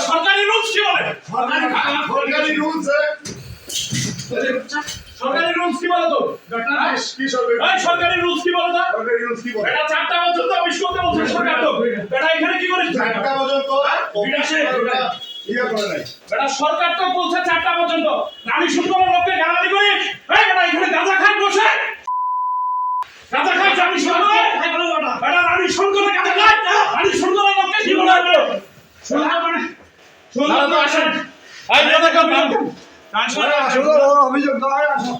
সরকারি রুলস কি বলে? সরকারি রুলস সরকারি রুলস কি বলে তো? কি সরকারি রুলস কি বলে তো? সরকারি রুলস কি বলে? এটা 4টা পর্যন্ত অফিস করতে বলছে সরকার তো। এটা এখানে কি করিস? 4টা পর্যন্ত বিদেশে ইয়ে করে নাই। এটা সরকার তো বলছে 4টা পর্যন্ত। রানী সুন্দরের লোককে গালাগালি করিস? এই বেটা এখানে গাঁজা খাই বসে। গাঁজা খাই রানী সুন্দর। বেটা রানী সুন্দরের গাঁজা খাই। রানী সুন্দরের লোককে কি বলে? সুন্দর মানে সুন্দর তো আসেন। এই কথা কম কম। অভিযোগ দাও আসো।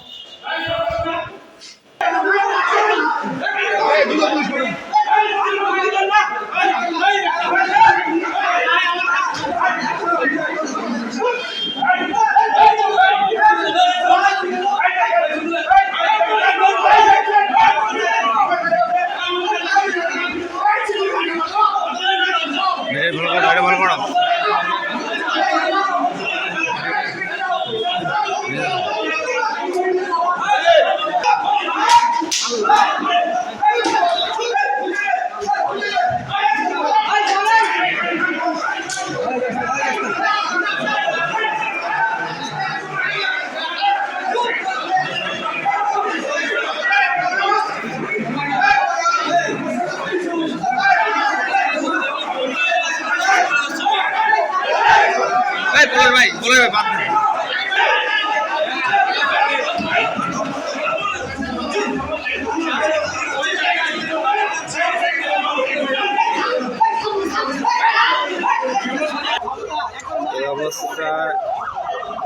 অবস্থা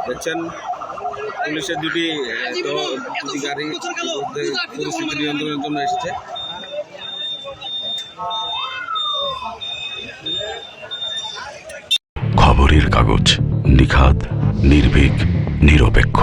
দেখছেন, পুলিশের দুটি গাড়ি পরিস্থিতি নিয়ন্ত্রণের জন্য এসেছে। খবরের কাগজ, নিখাত, নির্ভীক, নিরপেক্ষ।